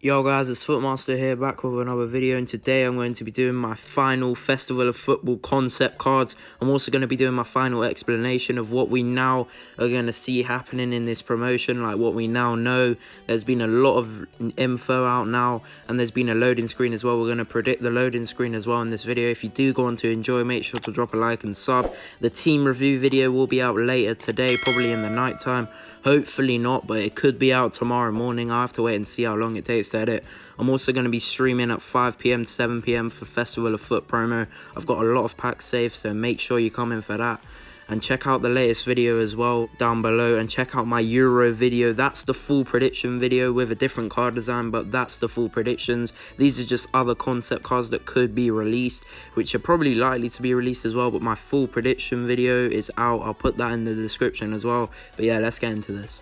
Yo guys, it's Footmaster here, back with another video, and today I'm going to be doing my final Festival of Football concept cards. I'm also going to be doing my final explanation of what we now are going to see happening in this promotion, like what we now know. There's been a lot of info out now, and there's been a loading screen as well. We're going to predict the loading screen as well in this video. If you do go on to enjoy, make sure to drop a like and sub. The team review video will be out later today, probably in the night time. Hopefully not, but it could be out tomorrow morning. I have to wait and see how long it takes to edit. I'm also going to be streaming at 5 PM to 7 PM for Festival of Foot promo. I've got a lot of packs saved, so make sure you come in for that. And check out the latest video as well down below, and check out my Euro video. That's the full prediction video with a different card design, but that's the full predictions. These are just other concept cards that could be released, which are probably likely to be released as well, but my full prediction video is out. I'll put that in the description as well. But yeah, let's get into this.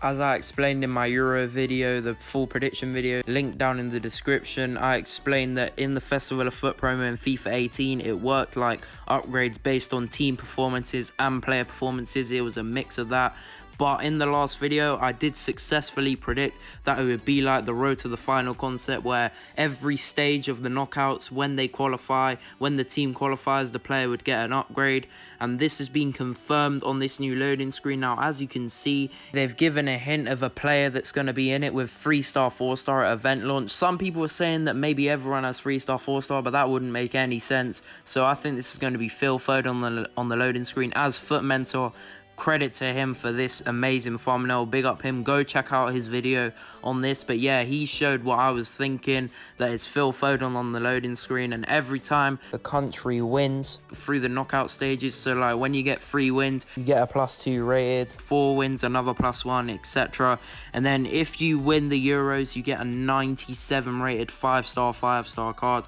As I explained in my Euro video, the full prediction video, linked down in the description, I explained that in the Festival of Foot promo in FIFA 18, it worked like upgrades based on team performances and player performances. It was a mix of that. But in the last video, I did successfully predict that it would be like the road to the final concept, where every stage of the knockouts, when they qualify, when the team qualifies, the player would get an upgrade. And this has been confirmed on this new loading screen. Now, as you can see, they've given a hint of a player that's going to be in it with 3-star, 4-star at event launch. Some people are saying that maybe everyone has 3-star, 4-star, but that wouldn't make any sense. So I think this is going to be Phil Foden on the loading screen as Foot Mentor. Credit to him for this amazing thumbnail. Big up him. Go check out his video on this. But yeah, he showed what I was thinking, that it's Phil Foden on the loading screen. And every time the country wins through the knockout stages, so like when you get 3 wins, you get a +2 rated, 4 wins, another +1, etc. And then if you win the Euros, you get a 97 rated 5-star card,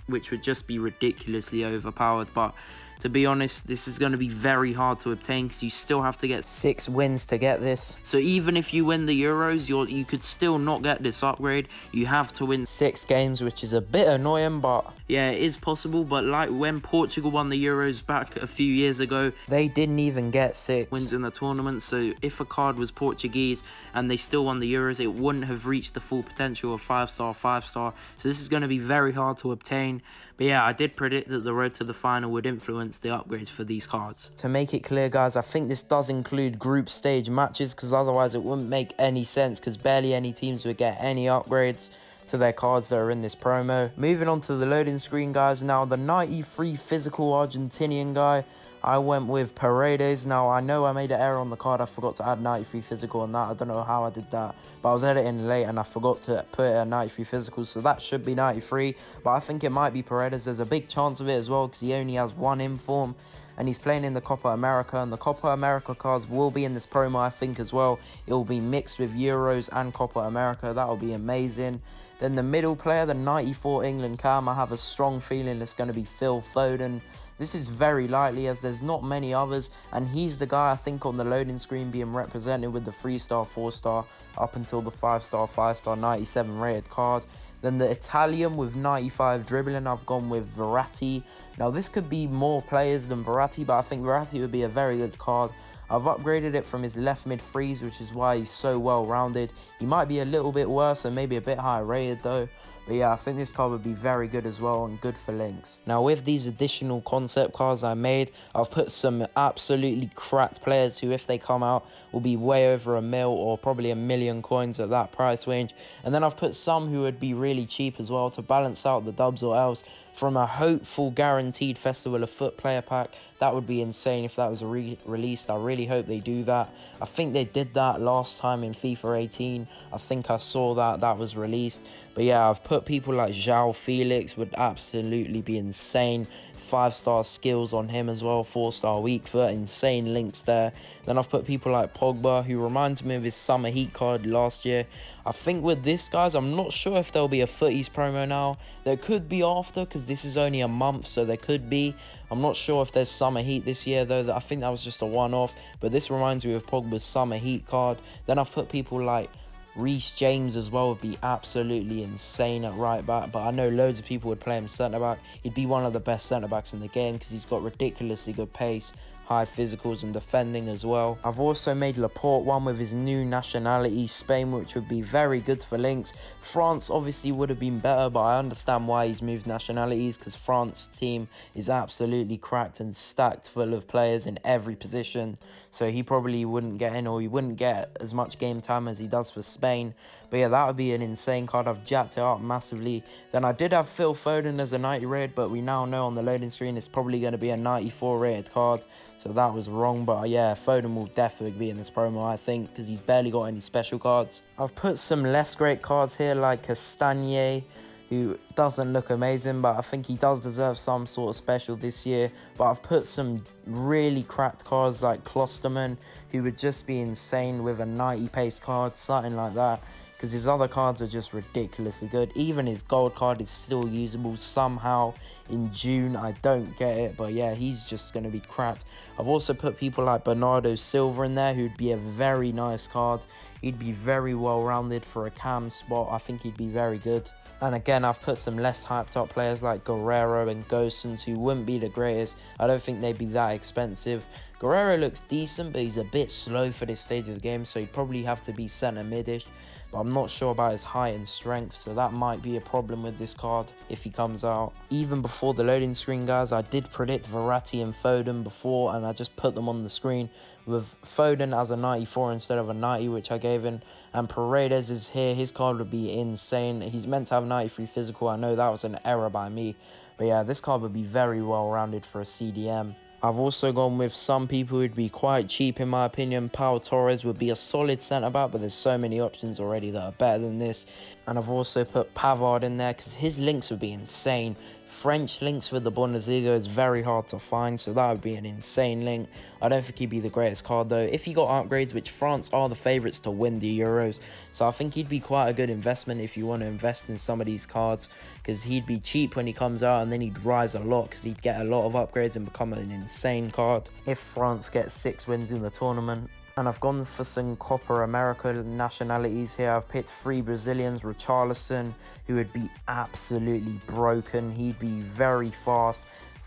which would just be ridiculously overpowered. But to be honest, this is going to be very hard to obtain because you still have to get 6 wins to get this. So even if you win the Euros, you could still not get this upgrade. You have to win 6 games, which is a bit annoying, but yeah, it is possible. But like when Portugal won the Euros back a few years ago, they didn't even get 6 wins in the tournament. So if a card was Portuguese and they still won the Euros, it wouldn't have reached the full potential of 5-star, 5-star. So this is going to be very hard to obtain. But yeah, I did predict that the road to the final would influence the upgrades for these cards. To make it clear, guys, I think this does include group stage matches, because otherwise it wouldn't make any sense, because barely any teams would get any upgrades to their cards that are in this promo. Moving on to the loading screen, guys. Now, the 93 physical Argentinian guy, I went with Paredes. Now, I know I made an error on the card. I forgot to add 93 physical on that. I don't know how I did that, but I was editing late and I forgot to put it at 93 physical, so that should be 93. But I think it might be Paredes. There's a big chance of it as well, because he only has 1 inform, and he's playing in the Copa America, and the Copa America cards will be in this promo, I think, as well. It will be mixed with Euros and Copa America. That will be amazing. Then the middle player, the 94 England cam, I have a strong feeling it's going to be Phil Foden. This is very likely, as there's not many others, and he's the guy I think on the loading screen being represented with the 3-star, 4-star up until the 5-star, 5-star 97 rated card. Then the Italian with 95 dribbling, I've gone with Verratti. Now this could be more players than Verratti, but I think Verratti would be a very good card. I've upgraded it from his left mid freeze, which is why he's so well rounded. He might be a little bit worse and maybe a bit higher rated though. But yeah, I think this card would be very good as well, and good for links. Now, with these additional concept cards I made, I've put some absolutely cracked players who, if they come out, will be way over $1 mil or probably $1 million coins at that price range. And then I've put some who would be really cheap as well to balance out the dubs or else. From a hopeful guaranteed Festival of Foot player pack, that would be insane if that was released. I really hope they do that. I think they did that last time in FIFA 18. I think I saw that was released. But yeah, I've put people like João Felix, would absolutely be insane. 5-star skills on him as well, 4-star weak foot, insane links there. Then I've put people like Pogba, who reminds me of his Summer Heat card last year. I think with this, guys, I'm not sure if there'll be a Footies promo now. There could be after, because this is only a month, so there could be. I'm not sure if there's Summer Heat this year, though. I think that was just a one-off, but this reminds me of Pogba's Summer Heat card. Then I've put people like Reece James as well, would be absolutely insane at right back, but I know loads of people would play him centre back. He'd be one of the best centre backs in the game because he's got ridiculously good pace, high physicals and defending as well. I've also made Laporte one with his new nationality, Spain, which would be very good for links. France obviously would have been better, but I understand why he's moved nationalities, because France's team is absolutely cracked and stacked full of players in every position. So he probably wouldn't get in, or he wouldn't get as much game time as he does for Spain. But yeah, that would be an insane card. I've jacked it up massively. Then I did have Phil Foden as a 90 rated, but we now know on the loading screen it's probably going to be a 94 rated card. So that was wrong, but yeah, Foden will definitely be in this promo, I think, because he's barely got any special cards. I've put some less great cards here, like Castagne, who doesn't look amazing, but I think he does deserve some sort of special this year. But I've put some really cracked cards like Klosterman, who would just be insane with a 90 pace card, something like that, because his other cards are just ridiculously good. Even his gold card is still usable somehow in June. I don't get it, but yeah, he's just going to be cracked. I've also put people like Bernardo Silva in there, who'd be a very nice card. He'd be very well rounded for a cam spot. I think he'd be very good. And again, I've put some less hyped up players like Guerrero and Gosens, who wouldn't be the greatest. I don't think they'd be that expensive. Guerrero looks decent, but he's a bit slow for this stage of the game, so he'd probably have to be centre mid-ish. But I'm not sure about his height and strength, so that might be a problem with this card if he comes out. Even before the loading screen, guys, I did predict Verratti and Foden before, and I just put them on the screen with Foden as a 94 instead of a 90, which I gave him. And Paredes is here. His card would be insane. He's meant to have 93 physical. I know that was an error by me, but yeah, this card would be very well rounded for a CDM. I've also gone with some people who'd be quite cheap in my opinion. Pau Torres would be a solid centre-back, but there's so many options already that are better than this. And I've also put Pavard in there because his links would be insane. French links with the Bundesliga is very hard to find, so that would be an insane link. I don't think he'd be the greatest card though. If he got upgrades, which France are the favourites to win the Euros, so I think he'd be quite a good investment if you want to invest in some of these cards, because he'd be cheap when he comes out and then he'd rise a lot because he'd get a lot of upgrades and become an insane card if France gets 6 wins in the tournament. And I've gone for some Copa America nationalities here. I've picked 3 Brazilians. Richarlison, who would be absolutely broken. He'd be very fast.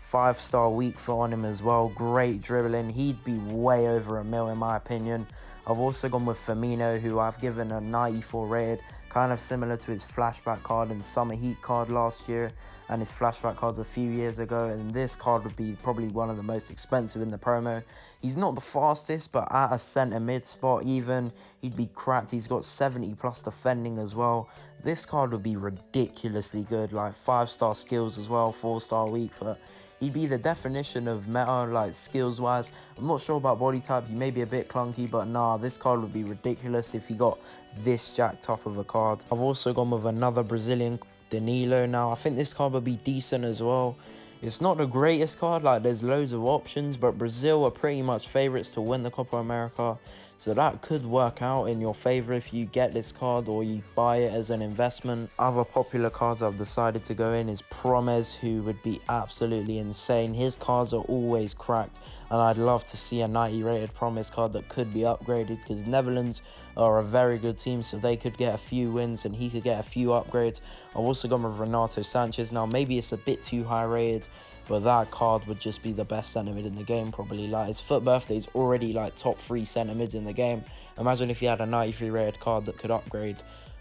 5-star weak foot on him as well. Great dribbling. He'd be way over a mil in my opinion. I've also gone with Firmino, who I've given a 94 rated, kind of similar to his flashback card and summer heat card last year, and his flashback cards a few years ago. And this card would be probably one of the most expensive in the promo. He's not the fastest, but at a centre mid spot even, he'd be cracked. He's got 70 plus defending as well. This card would be ridiculously good, like 5-star skills as well, 4-star weak foot. He'd be the definition of meta, like skills wise. I'm not sure about body type, he may be a bit clunky, but nah, this card would be ridiculous if he got this jacked up of a card. I've also gone with another Brazilian, Danilo. Now I think this card would be decent as well. It's not the greatest card, like there's loads of options, but Brazil are pretty much favourites to win the Copa America, so that could work out in your favour if you get this card or you buy it as an investment. Other popular cards I've decided to go in is Promes, who would be absolutely insane. His cards are always cracked, and I'd love to see a 90 rated Promes card that could be upgraded, because Netherlands are a very good team, so they could get a few wins and he could get a few upgrades. I've also gone with Renato Sanchez. Now maybe it's a bit too high rated, but that card would just be the best centre mid in the game probably. Like his foot birthday is already like top 3 centre mids in the game. Imagine if you had a 93 rated card that could upgrade.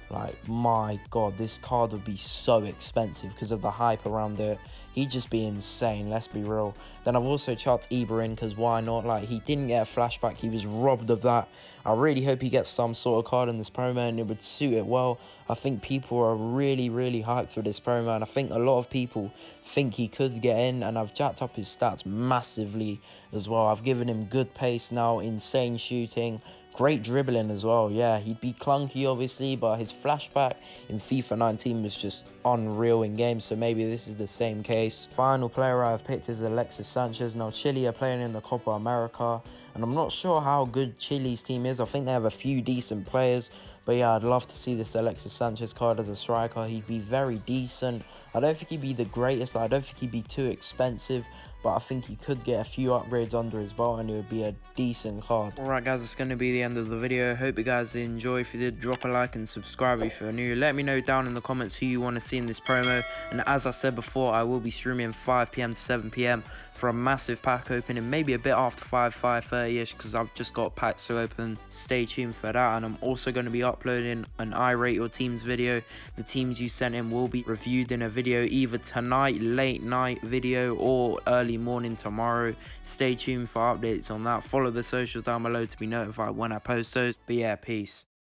Like, my god, this card would be so expensive because of the hype around it. He'd just be insane, let's be real. Then I've also chucked Ibra in, because why not? Like, he didn't get a flashback, he was robbed of that. I really hope he gets some sort of card in this promo, and it would suit it well. I think people are really hyped for this promo, and I think a lot of people think he could get in, and I've jacked up his stats massively as well. I've given him good pace now, insane shooting, great dribbling as well. Yeah, he'd be clunky obviously, but his flashback in FIFA 19 was just unreal in game, so maybe this is the same case. Final player I've picked is Alexis Sanchez. Now Chile are playing in the Copa America, and I'm not sure how good Chile's team is. I think they have a few decent players, but yeah, I'd love to see this Alexis Sanchez card as a striker. He'd be very decent. I don't think he'd be the greatest, I don't think he'd be too expensive, but I think he could get a few upgrades under his belt and it would be a decent card. Alright guys, that's going to be the end of the video. Hope you guys enjoy. If you did, drop a like and subscribe if you're new. Let me know down in the comments who you want to see in this promo. And as I said before, I will be streaming 5 PM to 7 PM for a massive pack opening, maybe a bit after 5:30ish, because I've just got packs to open. Stay tuned for that. And I'm also going to be uploading an I rate your teams video. The teams you sent in will be reviewed in a video either tonight, late night video, or early morning tomorrow. Stay tuned for updates on that. Follow the socials down below to be notified when I post those. But yeah, peace.